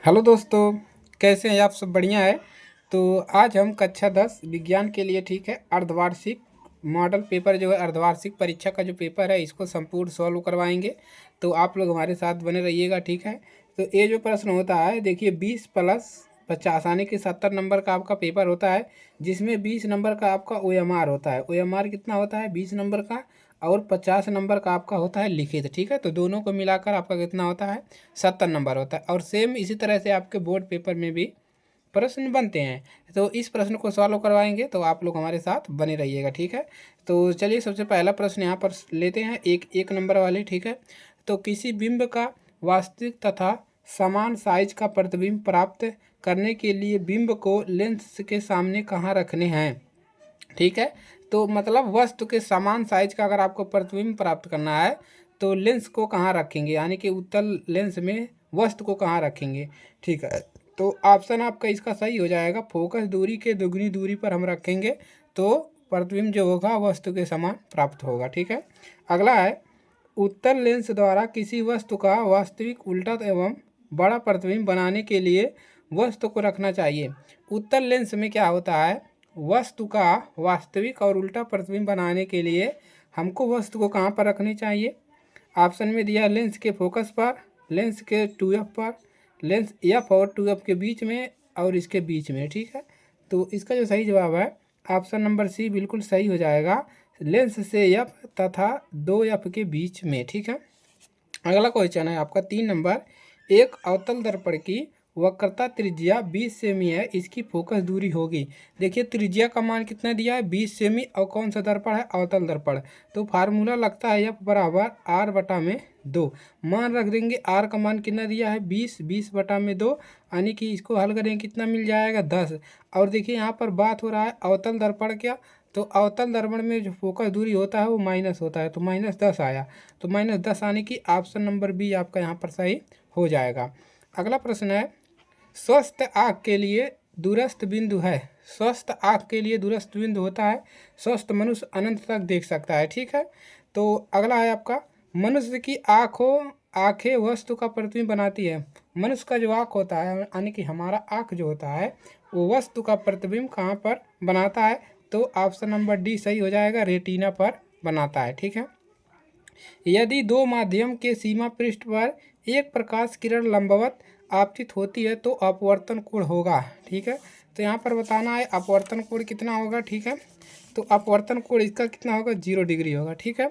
Hello दोस्तों, कैसे हैं आप? सब बढ़िया है। तो आज हम कक्षा 10 विज्ञान के लिए, ठीक है, अर्धवार्षिक मॉडल पेपर जो है, अर्धवार्षिक परीक्षा का जो पेपर है, इसको संपूर्ण सॉल्व करवाएंगे। तो आप लोग हमारे साथ बने रहिएगा, ठीक है। तो ये जो प्रश्न होता है, देखिए 20+50 यानी कि 70 नंबर का आपका पेपर होता है, जिसमें 20 नंबर का आपका OMR होता है। OMR कितना होता है? 20 नंबर का। और 50 नंबर का आपका होता है लिखित, ठीक है। तो दोनों को मिलाकर आपका कितना होता है? 70 नंबर होता है। और सेम इसी तरह से आपके बोर्ड पेपर में भी प्रश्न बनते हैं। तो इस प्रश्न को सॉल्व करवाएंगे, तो आप लोग हमारे साथ बने रहिएगा, ठीक है। तो चलिए सबसे पहला प्रश्न यहाँ पर लेते हैं, एक नंबर वाले, ठीक है। तो किसी बिंब का वास्तविक तथा समान साइज का प्रतिबिंब प्राप्त करने के लिए बिंब को लेंस के सामने कहाँ रखने हैं, ठीक है। तो मतलब वस्तु के समान साइज का अगर आपको प्रतिबिंब प्राप्त करना है तो लेंस को कहाँ रखेंगे, यानी कि उत्तल लेंस में वस्तु को कहाँ रखेंगे, ठीक है। तो ऑप्शन आपका इसका सही हो जाएगा, फोकस दूरी के दुगनी दूरी पर हम रखेंगे तो प्रतिबिंब जो होगा वस्तु के समान प्राप्त होगा, ठीक है। अगला है, उत्तल लेंस द्वारा किसी वस्तु का वास्तविक उल्टा एवं बड़ा प्रतिबिंब बनाने के लिए वस्तु को रखना चाहिए। उत्तल लेंस में क्या होता है, वस्तु का वास्तविक और उल्टा प्रतिबिंब बनाने के लिए हमको वस्तु को कहाँ पर रखनी चाहिए? ऑप्शन में दिया लेंस के फोकस पर, लेंस के 2F पर, लेंस F और 2F के बीच में और इसके बीच में, ठीक है। तो इसका जो सही जवाब है ऑप्शन नंबर सी बिल्कुल सही हो जाएगा, लेंस से F तथा 2F के बीच में, ठीक है। अगला क्वेश्चन है आपका 3 नंबर, एक अवतल दर्पण की वक्रता त्रिज्या 20 सेमी है, इसकी फोकस दूरी होगी। देखिए त्रिज्या का मान कितना दिया है? 20 सेमी। और कौन सा दर्पण है? अवतल दर्पण। तो फार्मूला लगता है F बराबर R/2। मान रख देंगे, R का मान कितना दिया है? 20/2, यानी कि इसको हल करेंगे कितना मिल जाएगा? 10। और देखिए यहाँ पर बात हो रहा है अवतल दर्पण क्या, तो अवतल दर्पण में जो फोकस दूरी होता है वो माइनस होता है, तो -10 आया। तो -10 आने की ऑप्शन नंबर बी आपका यहाँ पर सही हो जाएगा। अगला प्रश्न है, स्वस्थ आँख के लिए दूरस्थ बिंदु है। स्वस्थ आँख के लिए दूरस्थ बिंदु होता है, स्वस्थ मनुष्य अनंत तक देख सकता है, ठीक है। तो अगला है आपका, मनुष्य की आँखें वस्तु का प्रतिबिंब बनाती है। मनुष्य का जो आँख होता है, यानी कि हमारा आँख जो होता है, वो वस्तु का प्रतिबिंब कहाँ पर बनाता है? तो ऑप्शन नंबर डी सही हो जाएगा, रेटिना पर बनाता है, ठीक है। यदि दो माध्यम के सीमा पृष्ठ पर एक प्रकाश किरण लंबवत आपतित होती है तो अपवर्तन कोण होगा, ठीक है। तो यहाँ पर बताना है अपवर्तन कोण कितना होगा, ठीक है। तो अपवर्तन कोण इसका कितना होगा? 0 डिग्री होगा, ठीक है।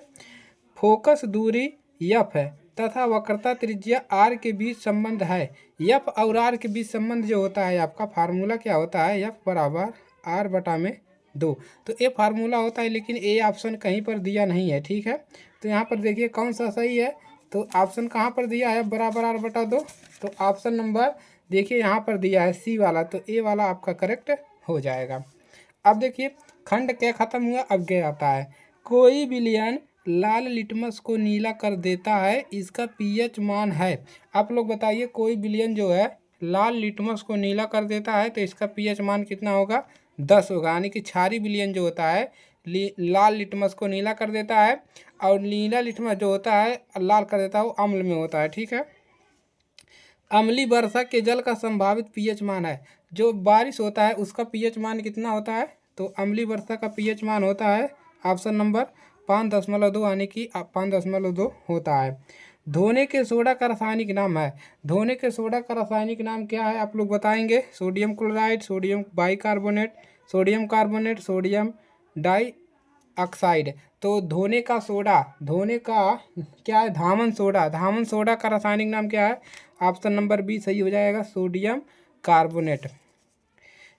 फोकस दूरी F है तथा वक्रता त्रिज्या R के बीच संबंध है। F और R के बीच संबंध जो होता है आपका फार्मूला क्या होता है? F बराबर R/2। तो ये फार्मूला होता है, लेकिन ये ऑप्शन कहीं पर दिया नहीं है, ठीक है। तो यहाँ पर देखिए कौन सा सही है, तो ऑप्शन कहाँ पर दिया है? बराबर R/2। तो ऑप्शन नंबर देखिए यहाँ पर दिया है सी वाला, तो ए वाला आपका करेक्ट हो जाएगा। अब देखिए खंड क्या खत्म हुआ, अब क्या आता है, कोई विलयन लाल लिटमस को नीला कर देता है, इसका पीएच मान है। आप लोग बताइए, कोई विलयन जो है लाल लिटमस को नीला कर देता है तो इसका पीएच मान कितना होगा? 10 होगा। यानी कि क्षारीय विलयन जो होता है लाल लिटमस को नीला कर देता है, और नीला लिटमस जो होता है लाल कर देता है, वो अम्ल में होता है, ठीक है। अम्लीय वर्षा के जल का संभावित पीएच मान है, जो बारिश होता है उसका पीएच मान कितना होता है? तो अम्लीय वर्षा का पीएच मान होता है ऑप्शन नंबर 5.2, यानी कि 5.2 होता है। धोने के सोडा का रासायनिक नाम है। धोने के सोडा का रासायनिक नाम क्या है आप लोग बताएंगे? Sodium chloride, sodium bicarbonate, sodium carbonate, sodium dioxide. तो धोने का सोडा, धोने का क्या है? धामन सोडा। धामन सोडा का रासायनिक नाम क्या है? ऑप्शन नंबर बी सही हो जाएगा, सोडियम कार्बोनेट।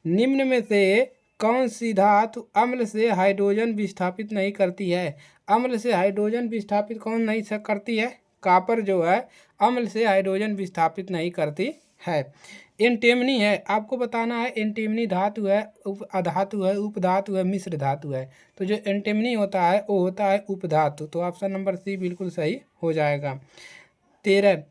निम्न में से कौन सी धातु अम्ल से हाइड्रोजन विस्थापित नहीं करती है? अम्ल से हाइड्रोजन विस्थापित कौन नहीं करती है? कॉपर जो है अम्ल से हाइड्रोजन विस्थापित नहीं करती है। एंटीमनी है, आपको बताना है एंटीमनी धातु है, उप अधातु है, उपधातु है, मिश्र धातु है। तो जो एंटीमनी होता है वो होता है उपधातु। तो ऑप्शन नंबर सी बिल्कुल सही हो जाएगा। 13,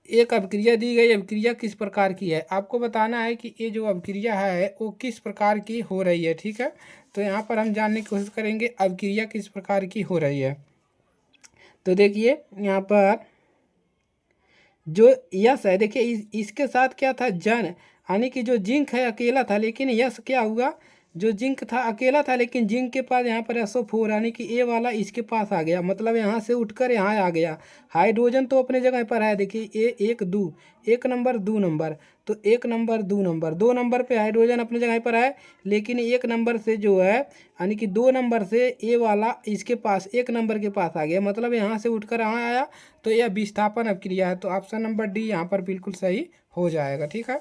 एक अभिक्रिया दी गई, अभिक्रिया किस प्रकार की है? आपको बताना है कि ये जो अभिक्रिया है वो किस प्रकार की हो रही है, ठीक है। तो यहाँ पर हम जानने की कोशिश करेंगे अभिक्रिया किस प्रकार की हो रही है। तो देखिए यहाँ पर जो यस है, देखिए इसके साथ क्या था, जन, यानी कि जो जिंक है अकेला था, लेकिन यस क्या हुआ, जो जिंक था अकेला था, लेकिन जिंक के पास यहाँ पर SO4 यानी कि ए वाला इसके पास आ गया, मतलब यहाँ से उठकर यहाँ आ गया। हाइड्रोजन तो अपने जगह पर है, देखिए ए एक दो, एक नंबर दो नंबर, तो एक नंबर दो नंबर पे हाइड्रोजन अपने जगह पर है, लेकिन एक नंबर से जो है, यानी कि 2 नंबर से ए वाला इसके पास एक नंबर के पास आ गया, मतलब यहाँ से उठकर यहाँ आया, तो यह विस्थापन अभिक्रिया है। तो ऑप्शन नंबर डी यहाँ पर बिल्कुल सही हो जाएगा। ठीक है,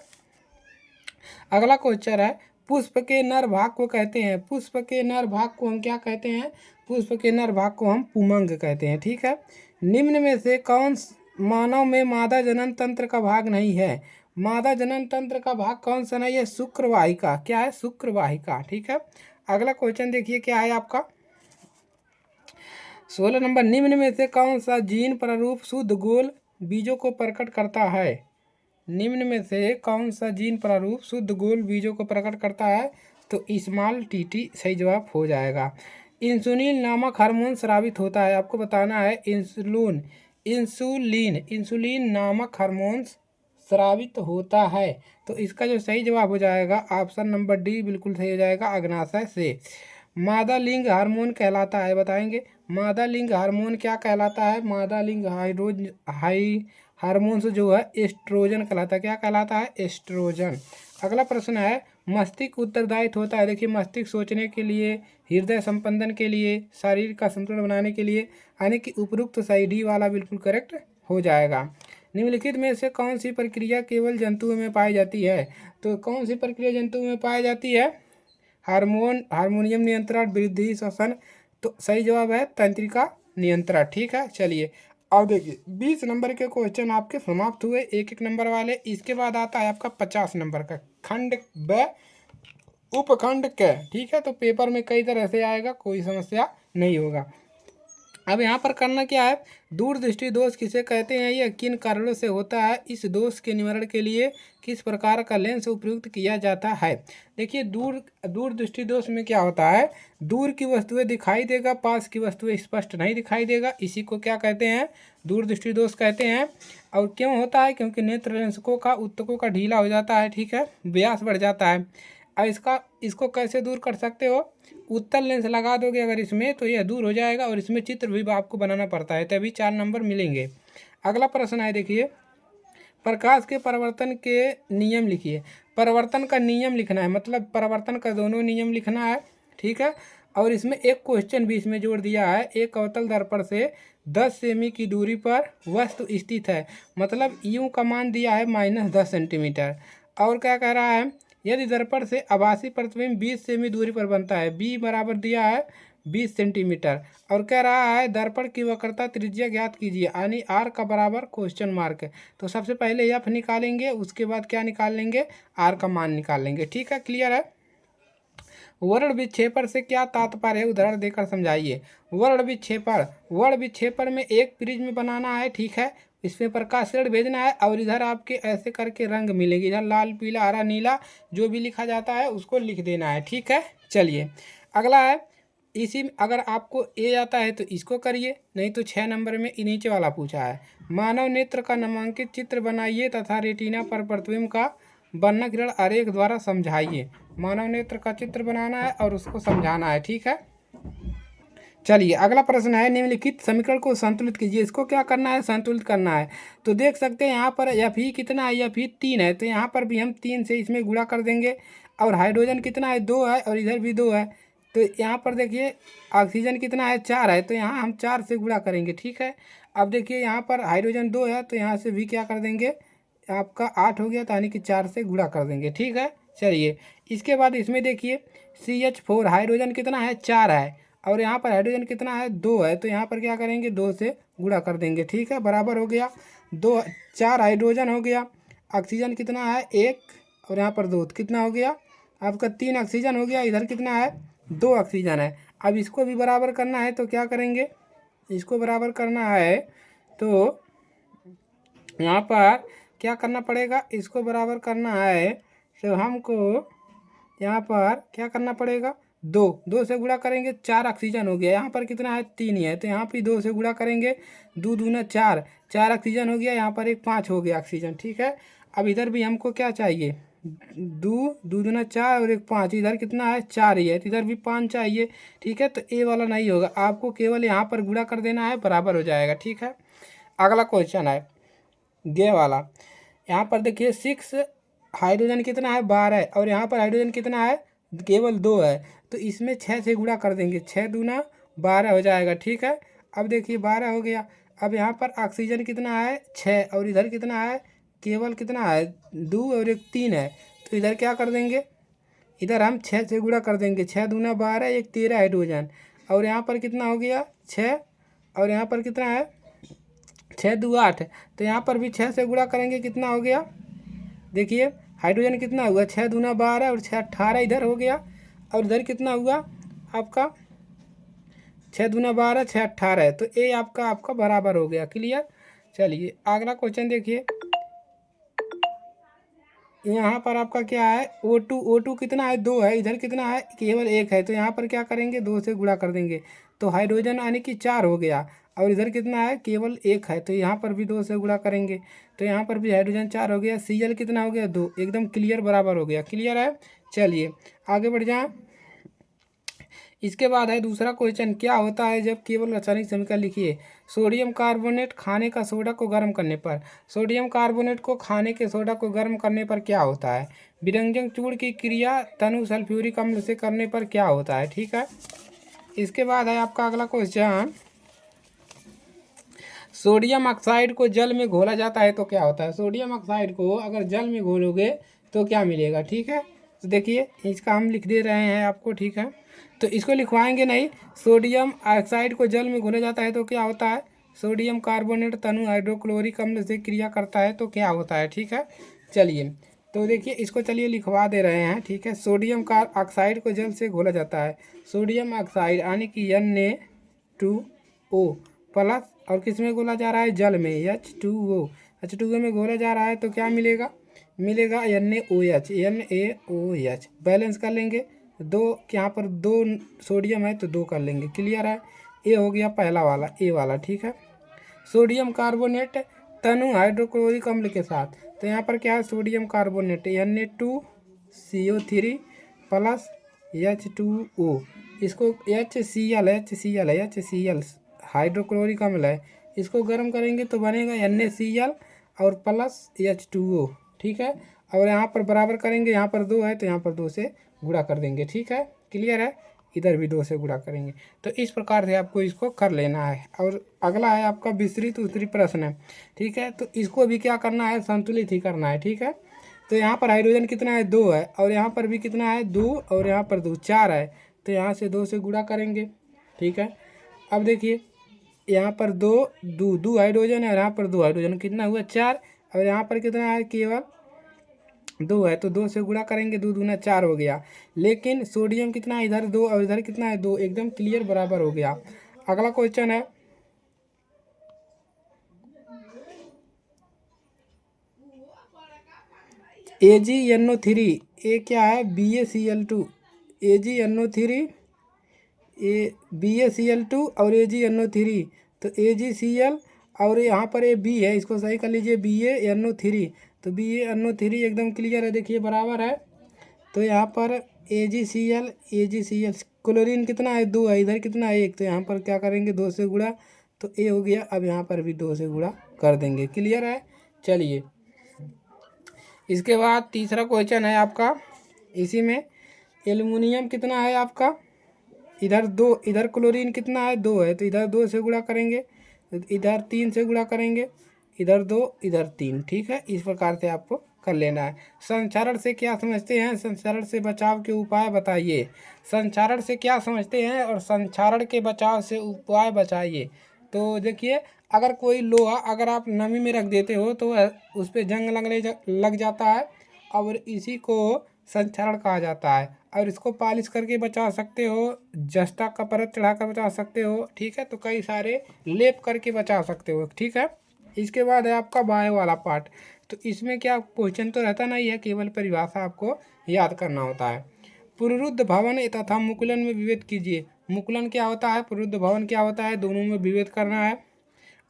अगला क्वेश्चन है, पुष्प के नर भाग को कहते हैं, पुष्प के नर भाग को हम क्या कहते हैं, पुष्प के नर भाग को हम पुमंग कहते हैं। ठीक है, निम्न में से कौन मानव में मादा जनन तंत्र का भाग नहीं है, मादा जनन तंत्र का भाग कौन सा नहीं है, शुक्रवाहिका, क्या है, शुक्रवाहिका। ठीक है, अगला क्वेश्चन देखिए क्या है आपका 16 नंबर, निम्न में से कौन सा जीन प्रारूप शुद्ध गोल बीजों को प्रकट करता है, निम्न में से कौन सा जीन प्रारूप शुद्ध गोल बीजों को प्रकट करता है, तो स्मॉल टीटी सही जवाब हो जाएगा। इंसुलिन नामक हार्मोन स्रावित होता है, आपको बताना है इंसुलिन नामक हार्मोन स्रावित होता है, तो इसका जो सही जवाब हो जाएगा ऑप्शन नंबर डी बिल्कुल सही हो जाएगा, अग्नाशय से। मादा लिंग हार्मोन कहलाता है, बताएंगे मादा लिंग हार्मोन क्या कहलाता है, मादा लिंग हार्मोन्स जो है एस्ट्रोजन कहलाता है, क्या कहलाता है, एस्ट्रोजन। अगला प्रश्न है, मस्तिष्क उत्तरदायित्व होता है, देखिए मस्तिष्क सोचने के लिए, हृदय संपंदन के लिए, शरीर का संतुलन बनाने के लिए, यानी कि उपयुक्त सही डी वाला बिल्कुल करेक्ट हो जाएगा। निम्नलिखित में से कौन सी प्रक्रिया केवल जंतुओं में पाई जाती है, तो कौन सी प्रक्रिया जंतुओं में पाई जाती है, हार्मोनियम नियंत्रण, वृद्धि, श्वसन, तो सही जवाब है तंत्रिका नियंत्रण। ठीक है, चलिए अब देखिए 20 नंबर के क्वेश्चन आपके समाप्त हुए, एक एक नंबर वाले। इसके बाद आता है आपका 50 नंबर का खंड ब उपखंड क। ठीक है, तो पेपर में कई तरह से आएगा, कोई समस्या नहीं होगा। अब यहाँ पर करना क्या है, दूरदृष्टि दोष किसे कहते हैं, यह किन कारणों से होता है, इस दोष के निवारण के लिए किस प्रकार का लेंस उपयुक्त किया जाता है। देखिए दूरदृष्टि दोष में क्या होता है, दूर की वस्तुएं दिखाई देगा, पास की वस्तुएं स्पष्ट नहीं दिखाई देगा, इसी को क्या कहते हैं, दूरदृष्टि दोष कहते हैं। और क्यों होता है, क्योंकि नेत्र लेंसकों का उत्तकों का ढीला हो जाता है, ठीक है, व्यास बढ़ जाता है। अब इसको कैसे दूर कर सकते हो, उत्तल लेंस लगा दोगे अगर इसमें, तो यह दूर हो जाएगा, और इसमें चित्र भी आपको बनाना पड़ता है, तभी 4 नंबर मिलेंगे। अगला प्रश्न है, देखिए प्रकाश के परिवर्तन के नियम लिखिए, परिवर्तन का नियम लिखना है, मतलब परिवर्तन का दोनों नियम लिखना है। ठीक है, और इसमें एक क्वेश्चन भी इसमें जोड़ दिया है, एक अवतल दर्पण से 10 सेमी की दूरी पर वस्तु स्थित है, मतलब यूं का मान दिया है -10 सेंटीमीटर, और क्या कह रहा है, यदि दर्पण से आभासी प्रतिबिंब 20 सेमी दूरी पर बनता है, बी बराबर दिया है 20 सेंटीमीटर, और कह रहा है दर्पण की वक्रता त्रिज्या ज्ञात कीजिए, यानी आर का बराबर क्वेश्चन मार्क है। तो सबसे पहले एफ निकालेंगे, उसके बाद क्या निकाल लेंगे, आर का मान निकाल लेंगे। ठीक है, क्लियर है। वर्ण विक्षेपण से क्या तात्पर्य है, उदाहरण देकर समझाइए। वर्ण विक्षेपण में एक प्रिज्म बनाना है, ठीक है, इसमें प्रकाश किरण भेजना है, और इधर आपके ऐसे करके रंग मिलेंगे, इधर लाल पीला हरा नीला जो भी लिखा जाता है उसको लिख देना है। ठीक है, चलिए अगला है, इसी में अगर आपको ए आता है तो इसको करिए, नहीं तो 6 नंबर में नीचे वाला पूछा है, मानव नेत्र का नामांकित चित्र बनाइए तथा रेटिना पर प्रतिबिंब का वर्णकिरण आरेख द्वारा समझाइए। मानव नेत्र का चित्र बनाना है और उसको समझाना है। ठीक है, चलिए अगला प्रश्न है, निम्नलिखित समीकरण को संतुलित कीजिए। इसको क्या करना है, संतुलित करना है। तो देख सकते हैं यहाँ पर एफ ही कितना है, एफ ही 3 है, तो यहाँ पर भी हम 3 से इसमें गुणा कर देंगे, और हाइड्रोजन कितना है 2 है, और इधर भी 2 है, तो यहाँ पर देखिए ऑक्सीजन कितना है 4 है, तो यहाँ हम 4 से गुणा करेंगे। ठीक है, अब देखिए यहाँ पर हाइड्रोजन 2 है, तो यहाँ से भी क्या कर देंगे, आपका 8 हो गया, तो यानी कि 4 से गुणा कर देंगे। ठीक है, चलिए इसके बाद इसमें देखिए CH4 हाइड्रोजन कितना है 4 है, और यहाँ पर हाइड्रोजन कितना है 2 है, तो यहाँ पर क्या करेंगे 2 से गुणा कर देंगे। ठीक है, बराबर हो गया 2, 4 हाइड्रोजन हो गया, ऑक्सीजन कितना है 1, और यहाँ पर 2, कितना हो गया आपका 3 ऑक्सीजन हो गया, इधर कितना है 2 ऑक्सीजन है। अब इसको भी बराबर करना है, तो क्या करेंगे, इसको बराबर करना है तो यहाँ पर क्या करना पड़ेगा, इसको बराबर करना है तो हमको यहाँ पर क्या करना पड़ेगा, दो, दो से गुणा करेंगे 4 ऑक्सीजन हो गया। यहाँ पर कितना है 3 ही है, तो यहाँ पे 2 से गुणा करेंगे, दो दूना 4, 4 ऑक्सीजन हो गया। यहाँ पर एक 5 हो गया ऑक्सीजन, ठीक है। अब इधर भी हमको क्या चाहिए, दो, दो दूना 4 और एक 5, इधर कितना है 4 ही है, तो इधर भी 5 चाहिए, ठीक है। तो ए वाला नहीं होगा, आपको केवल यहाँ पर गुणा कर देना है, बराबर हो जाएगा, ठीक है। अगला क्वेश्चन है गे वाला। यहाँ पर देखिए 6 हाइड्रोजन कितना है 12 और यहाँ पर हाइड्रोजन कितना है केवल 2 है, तो इसमें 6 से गुणा कर देंगे, 6 दूना 12 हो जाएगा, ठीक है। अब देखिए 12 हो गया। अब यहाँ पर ऑक्सीजन कितना है 6 और इधर कितना है केवल कितना है 2 और एक 3 है, तो इधर क्या कर देंगे, इधर हम 6 से गुणा कर देंगे, 6 दूना 12, एक 13 हाइड्रोजन और यहाँ पर कितना हो गया 6 और यहाँ पर कितना है 6 दो 8, तो यहाँ पर भी 6 से गुणा करेंगे, कितना हो गया देखिए हाइड्रोजन कितना हुआ 6 दूना 12 और 6 18 इधर हो गया, और इधर कितना हुआ आपका 6 दूना 12, 6 18, तो ए आपका बराबर हो गया, क्लियर। चलिए अगला क्वेश्चन देखिए। यहाँ पर आपका क्या है O2 कितना है 2 है, इधर कितना है केवल 1 है, तो यहाँ पर क्या करेंगे 2 से गुणा कर देंगे, तो हाइड्रोजन यानी कि 4 हो गया, और इधर कितना है केवल 1 है, तो यहाँ पर भी 2 से गुणा करेंगे, तो यहाँ पर भी हाइड्रोजन 4 हो गया। Cl कितना हो गया 2, एकदम क्लियर बराबर हो गया, क्लियर है। चलिए आगे बढ़ जाए। इसके बाद है दूसरा क्वेश्चन, क्या होता है जब केवल रासायनिक समीकरण लिखिए। सोडियम कार्बोनेट खाने का सोडा को गर्म करने पर, सोडियम कार्बोनेट को खाने के सोडा को गर्म करने पर क्या होता है। विरंजन चूर्ण की क्रिया तनु सल्फ्यूरिक अम्ल से करने पर क्या होता है, ठीक है। इसके बाद है आपका अगला क्वेश्चन, सोडियम ऑक्साइड को जल में घोला जाता है तो क्या होता है। सोडियम ऑक्साइड को अगर जल में घोलोगे तो क्या मिलेगा, ठीक है। तो देखिए इसका हम लिख दे रहे हैं आपको, ठीक है, तो इसको लिखवाएंगे नहीं। सोडियम ऑक्साइड को जल में घोला जाता है तो क्या होता है, सोडियम कार्बोनेट तनु हाइड्रोक्लोरिक अम्ल से क्रिया करता है तो क्या होता है, ठीक है। चलिए तो देखिए इसको चलिए लिखवा दे रहे हैं, ठीक है। सोडियम का ऑक्साइड को जल से घोला जाता है, सोडियम ऑक्साइड यानी कि Na2O प्लस, और किस में घोला जा रहा है जल में, H2O, H2O में घोला जा रहा है तो क्या मिलेगा, मिलेगा NaOH, बैलेंस कर लेंगे, दो यहाँ पर 2 सोडियम है तो 2 कर लेंगे, क्लियर है। ए हो गया पहला वाला, ए वाला, ठीक है। सोडियम कार्बोनेट तनु हाइड्रोक्लोरिक अम्ल के साथ, तो यहाँ पर क्या है sodium carbonate Na2CO3 plus H2O, इसको HCl हाइड्रोक्लोरिक अम्ल है, इसको गर्म करेंगे तो बनेगा NaCl और प्लस H2O, ठीक है। और यहाँ पर बराबर करेंगे, यहाँ पर 2 है तो यहाँ पर 2 से गुणा कर देंगे, ठीक है, क्लियर है। इधर भी 2 से गुणा करेंगे, तो इस प्रकार से आपको इसको कर लेना है। और अगला है आपका विस्तृत उत्तरी प्रश्न है, ठीक है, तो इसको भी क्या करना है संतुलित ही करना है, ठीक है। तो यहाँ पर हाइड्रोजन कितना है 2 है, और यहाँ पर भी कितना है 2 और यहाँ पर 2 4 है, तो यहाँ से 2 से गुणा करेंगे, ठीक है। अब देखिए यहाँ पर दो हाइड्रोजन है और यहाँ पर 2 हाइड्रोजन, कितना हुआ 4, और यहाँ पर कितना है केवल 2 है, तो 2 से गुणा करेंगे, 2 दूना 4 हो गया। लेकिन सोडियम कितना है इधर 2 और इधर कितना है 2, एकदम क्लियर बराबर हो गया। अगला क्वेश्चन है AgNO3, ये क्या है BaCl2, AgNO3 BaCl2 और AgNO3, तो AgCl और यहाँ पर ये B है, इसको सही कर लीजिए BaNO3, तो BaNO3 एकदम क्लियर है, देखिए बराबर है। तो यहाँ पर AgCl क्लोरीन कितना है 2 है, इधर कितना है 1, तो यहाँ पर क्या करेंगे 2 से गुणा, तो ए हो गया। अब यहाँ पर भी 2 से गुणा कर देंगे, क्लियर है। चलिए इसके बाद तीसरा क्वेश्चन है आपका, इसी में एल्युमिनियम कितना है आपका, इधर 2, इधर क्लोरीन कितना है 2 है, तो इधर 2 से गुणा करेंगे, इधर 3 से गुणा करेंगे, इधर 2 इधर 3, ठीक है। इस प्रकार से आपको कर लेना है। संचरण से क्या समझते हैं, संचरण से बचाव के उपाय बताइए। संचरण से क्या समझते हैं और संचरण के बचाव से उपाय बताइए। तो देखिए अगर कोई लोहा अगर आप नमी में रख देते हो तो उस पर जंग लग जाता है, और इसी को संचरण कहा जाता है। और इसको पॉलिश करके बचा सकते हो, जस्ता का परत चढ़ा कर बचा सकते हो, ठीक है। तो कई सारे लेप करके बचा सकते हो, ठीक है। इसके बाद है आपका बायो वाला पार्ट, तो इसमें क्या क्वेश्चन तो रहता नहीं है, केवल परिभाषा आपको याद करना होता है। पुनरुद्ध भवन तथा मुकुलन में विभेद कीजिए। मुकुलन क्या होता है, पुनरुद्ध भवन क्या होता है, दोनों में विभेद करना है।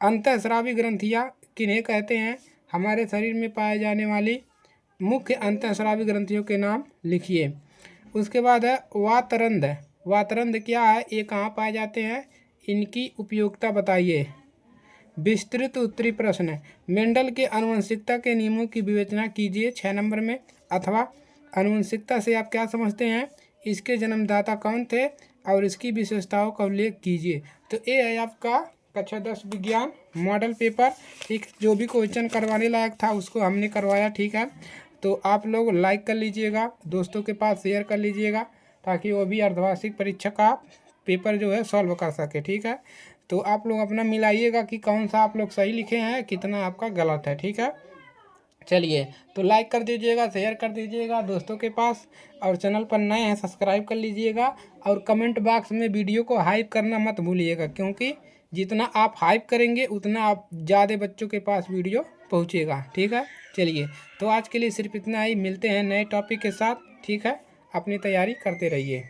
अंतःस्रावी ग्रंथियाँ किन्हें कहते हैं, हमारे शरीर में पाए जाने वाली मुख्य अंतःस्रावी ग्रंथियों के नाम लिखिए। उसके बाद है वातरंध। वातरंध क्या है, ये कहाँ पाए जाते हैं, इनकी उपयोगिता बताइए। विस्तृत उत्तरी प्रश्न, मेंडल के आनुवंशिकता के नियमों की विवेचना कीजिए 6 नंबर में। अथवा आनुवंशिकता से आप क्या समझते हैं, इसके जन्मदाता कौन थे और इसकी विशेषताओं का उल्लेख कीजिए। तो ये है आपका कक्षा 10 विज्ञान मॉडल पेपर। ठीक, जो भी क्वेश्चन करवाने लायक था उसको हमने करवाया। ठीक है, तो आप लोग लाइक कर लीजिएगा, दोस्तों के पास शेयर कर लीजिएगा, ताकि वो भी अर्धवार्षिक परीक्षा का पेपर जो है सॉल्व कर सके। ठीक है, तो आप लोग अपना मिलाइएगा कि कौन सा आप लोग सही लिखे हैं, कितना आपका गलत है। ठीक है, चलिए, तो लाइक कर दीजिएगा, शेयर कर दीजिएगा दोस्तों के पास, और चैनल पर नए हैं सब्सक्राइब कर लीजिएगा। और कमेंट बॉक्स में वीडियो को हाइप करना मत भूलिएगा, क्योंकि जितना आप हाइप करेंगे उतना आप ज़्यादा बच्चों के पास वीडियो पहुँचेगा। ठीक है, चलिए, तो आज के लिए सिर्फ इतना ही, मिलते हैं नए टॉपिक के साथ। ठीक है, अपनी तैयारी करते रहिए।